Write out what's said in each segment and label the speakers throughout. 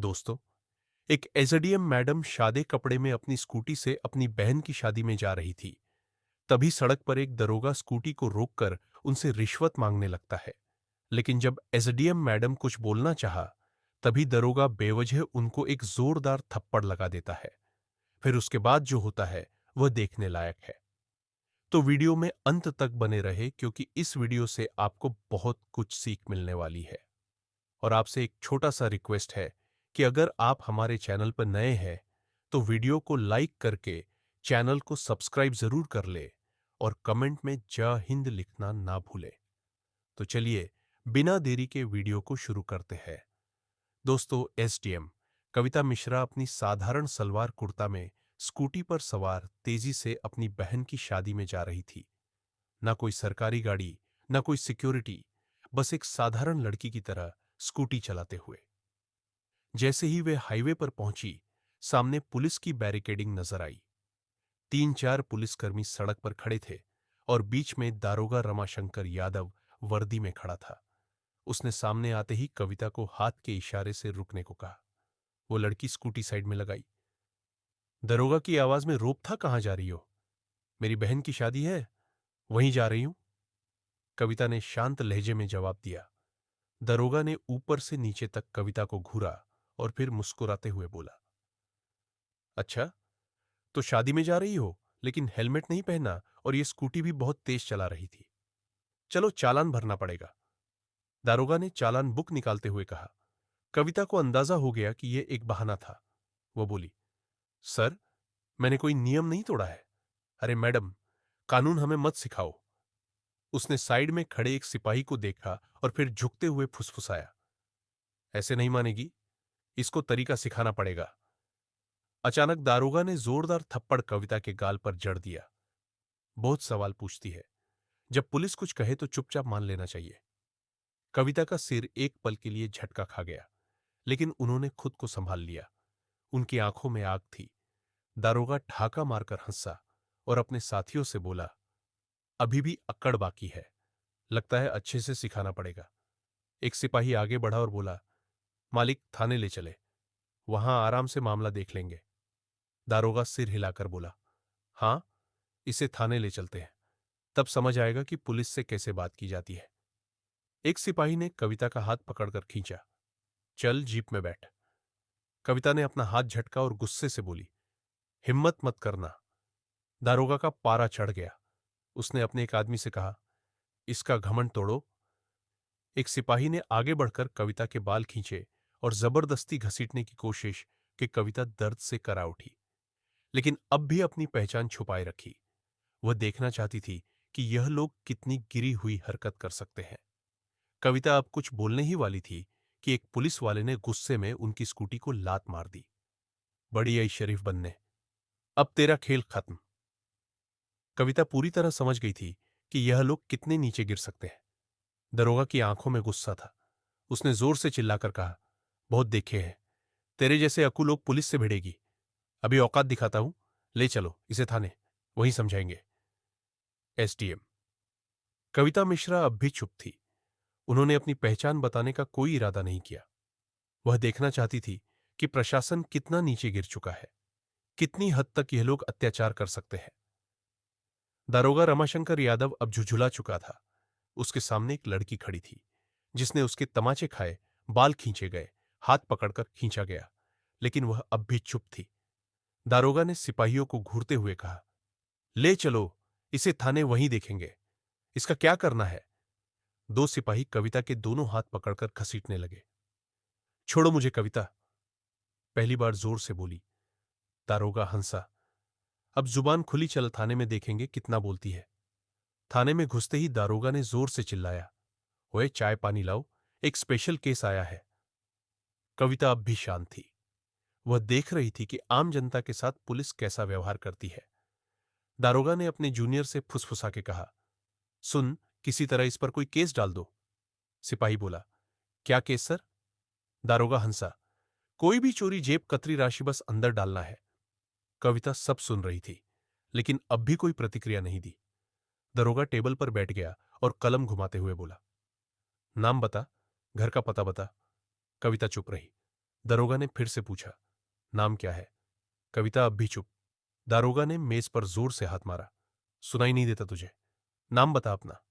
Speaker 1: दोस्तों, एक SDM madam सादे कपड़े में अपनी स्कूटी से अपनी बहन की शादी में जा रही थी। तभी सड़क पर एक दरोगा स्कूटी को रोककर उनसे रिश्वत मांगने लगता है। लेकिन जब एसडीएम मैडम कुछ बोलना चाहा, तभी दरोगा बेवजह उनको एक जोरदार थप्पड़ लगा देता है। फिर उसके बाद जो होता है वह देखने लायक है। तो वीडियो में अंत तक बने रहे, क्योंकि इस वीडियो से आपको बहुत कुछ सीख मिलने वाली है। और आपसे एक छोटा सा रिक्वेस्ट है कि अगर आप हमारे चैनल पर नए हैं तो वीडियो को लाइक करके चैनल को सब्सक्राइब जरूर कर ले और कमेंट में जय हिंद लिखना ना भूले। तो चलिए, बिना देरी के वीडियो को शुरू करते हैं। दोस्तों, एसडीएम कविता मिश्रा अपनी साधारण सलवार कुर्ता में स्कूटी पर सवार तेजी से अपनी बहन की शादी में जा रही थी। ना कोई सरकारी गाड़ी, ना कोई सिक्योरिटी, बस एक साधारण लड़की की तरह स्कूटी चलाते हुए। जैसे ही वे हाईवे पर पहुंची, सामने पुलिस की बैरिकेडिंग नजर आई। 3-4 पुलिसकर्मी सड़क पर खड़े थे और बीच में दारोगा रमाशंकर यादव वर्दी में खड़ा था। उसने सामने आते ही कविता को हाथ के इशारे से रुकने को कहा। वो लड़की स्कूटी साइड में लगाई। दरोगा की आवाज में रोब था, कहां जा रही हो? मेरी बहन की शादी है, वहीं जा रही हूं। कविता ने शांत लहजे में जवाब दिया। दरोगा ने ऊपर से नीचे तक कविता को घूरा और फिर मुस्कुराते हुए बोला, अच्छा, तो शादी में जा रही हो, लेकिन हेलमेट नहीं पहना और ये स्कूटी भी बहुत तेज चला रही थी। चलो, चालान भरना पड़ेगा। दारोगा ने चालान बुक निकालते हुए कहा। कविता को अंदाजा हो गया कि यह एक बहाना था। वो बोली, सर, मैंने कोई नियम नहीं तोड़ा है। अरे मैडम, कानून हमें मत सिखाओ। उसने साइड में खड़े एक सिपाही को देखा और फिर झुकते हुए फुसफुसाया, ऐसे नहीं मानेगी, इसको तरीका सिखाना पड़ेगा। अचानक दारोगा ने जोरदार थप्पड़ कविता के गाल पर जड़ दिया। बहुत सवाल पूछती है। जब पुलिस कुछ कहे तो चुपचाप मान लेना चाहिए। कविता का सिर एक पल के लिए झटका खा गया, लेकिन उन्होंने खुद को संभाल लिया। उनकी आंखों में आग थी। दारोगा ठाका मारकर हंसा और अपने साथियों से बोला, अभी भी अक्कड़ बाकी है, लगता है अच्छे से सिखाना पड़ेगा। एक सिपाही आगे बढ़ा और बोला, मालिक, थाने ले चले, वहां आराम से मामला देख लेंगे। दारोगा सिर हिलाकर बोला, हां, इसे थाने ले चलते हैं, तब समझ आएगा कि पुलिस से कैसे बात की जाती है। एक सिपाही ने कविता का हाथ पकड़कर खींचा। चल, जीप में बैठ। कविता ने अपना हाथ झटका और गुस्से से बोली, हिम्मत मत करना। दारोगा का पारा चढ़ गया। उसने अपने एक आदमी से कहा, इसका घमंड तोड़ो। एक सिपाही ने आगे बढ़कर कविता के बाल खींचे और जबरदस्ती घसीटने की कोशिश कि कविता दर्द से करा उठी, लेकिन अब भी अपनी पहचान छुपाए रखी। वह देखना चाहती थी कि यह लोग कितनी गिरी हुई हरकत कर सकते हैं। कविता अब कुछ बोलने ही वाली थी कि एक पुलिस वाले ने गुस्से में उनकी स्कूटी को लात मार दी। बड़ी आई शरीफ बनने, अब तेरा खेल खत्म। कविता पूरी तरह समझ गई थी कि यह लोग कितने नीचे गिर सकते हैं। दरोगा की आंखों में गुस्सा था। उसने जोर से चिल्लाकर कहा, बहुत देखे हैं, तेरे जैसे अकू लोग पुलिस से भिड़ेगी। अभी औकात दिखाता हूं, ले चलो इसे थाने, वहीं समझाएंगे। एसडीएम कविता मिश्रा अब भी चुप थी। उन्होंने अपनी पहचान बताने का कोई इरादा नहीं किया। वह देखना चाहती थी कि प्रशासन कितना नीचे गिर चुका है, कितनी हद तक यह लोग अत्याचार कर सकते हैं। दारोगा रमाशंकर यादव अब झुझुला चुका था। उसके सामने एक लड़की खड़ी थी, जिसने उसके तमाचे खाए, बाल खींचे गए, हाथ पकड़कर खींचा गया, लेकिन वह अब भी चुप थी। दारोगा ने सिपाहियों को घूरते हुए कहा, ले चलो, इसे थाने, वहीं देखेंगे, इसका क्या करना है। दो सिपाही कविता के दोनों हाथ पकड़कर घसीटने लगे। छोड़ो मुझे कविता, पहली बार जोर से बोली। दारोगा हंसा। अब जुबान खुली, चल थाने में देखेंगे कितना बोलती है। थाने में घुसते ही दारोगा ने जोर से चिल्लाया, ओए, चाय पानी लाओ, एक स्पेशल केस आया है। कविता अब भी शांत थी। वह देख रही थी कि आम जनता के साथ पुलिस कैसा व्यवहार करती है। दारोगा ने अपने जूनियर से फुसफुसा के कहा, सुन, किसी तरह इस पर कोई केस डाल दो। सिपाही बोला, क्या केस सर? दारोगा हंसा, कोई भी चोरी, जेब कतरी राशि, बस अंदर डालना है। कविता सब सुन रही थी, लेकिन अब भी कोई प्रतिक्रिया नहीं दी। दरोगा टेबल पर बैठ गया और कलम घुमाते हुए बोला, नाम बता, घर का पता बता। कविता चुप रही। दरोगा ने फिर से पूछा, नाम क्या है? कविता अब भी चुप। दारोगा ने मेज पर जोर से हाथ मारा। सुनाई नहीं देता तुझे? नाम बता अपना।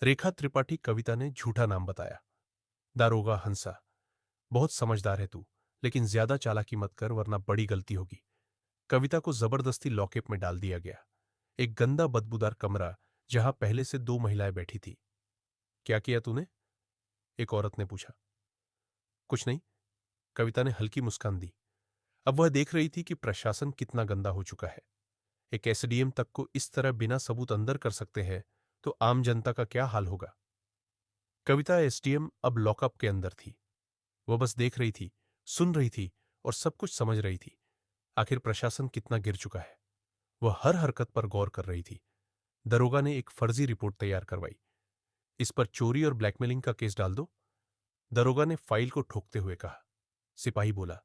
Speaker 1: रेखा त्रिपाठी कविता ने झूठा नाम बताया। दारोगा हंसा। बहुत समझदार है तू, लेकिन ज्यादा चालाकी मत कर वरना बड़ी गलती होगी। कविता को जबरदस्ती लॉकअप में डाल दिया गया। एक गंदा बदबूदार कमरा, जहां पहले से 2 महिलाएं बैठी थी। क्या किया तूने? एक औरत ने पूछा। कुछ नहीं, कविता ने हल्की मुस्कान दी। अब वह देख रही थी कि प्रशासन कितना गंदा हो चुका है। एक एसडीएम तक को इस तरह बिना सबूत अंदर कर सकते हैं, तो आम जनता का क्या हाल होगा? कविता एसडीएम अब लॉकअप के अंदर थी। वह बस देख रही थी, सुन रही थी और सब कुछ समझ रही थी। आखिर प्रशासन कितना गिर चुका है, वह हर हरकत पर गौर कर रही थी। दरोगा ने एक फर्जी रिपोर्ट तैयार करवाई। इस पर चोरी और ब्लैकमेलिंग का केस डाल दो। दरोगा ने फाइल को ठोकते हुए कहा। सिपाही बोला,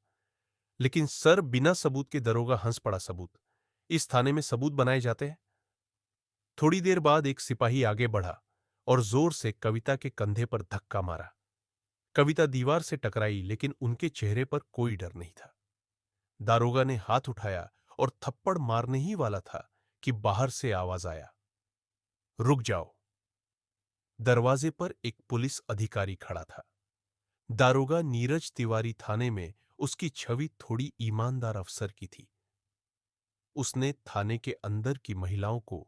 Speaker 1: लेकिन सर, बिना सबूत के। दरोगा हंस पड़ा। सबूत? इस थाने में सबूत बनाए जाते हैं? थोड़ी देर बाद एक सिपाही आगे बढ़ा और जोर से कविता के कंधे पर धक्का मारा। कविता दीवार से टकराई, लेकिन उनके चेहरे पर कोई डर नहीं था। दारोगा ने हाथ उठाया और थप्पड़ मारने ही वाला था कि बाहर से आवाज आया, रुक जाओ। दरवाजे पर एक पुलिस अधिकारी खड़ा था। दारोगा नीरज तिवारी थाने में उसकी छवि थोड़ी ईमानदार अफसर की थी। उसने थाने के अंदर की महिलाओं को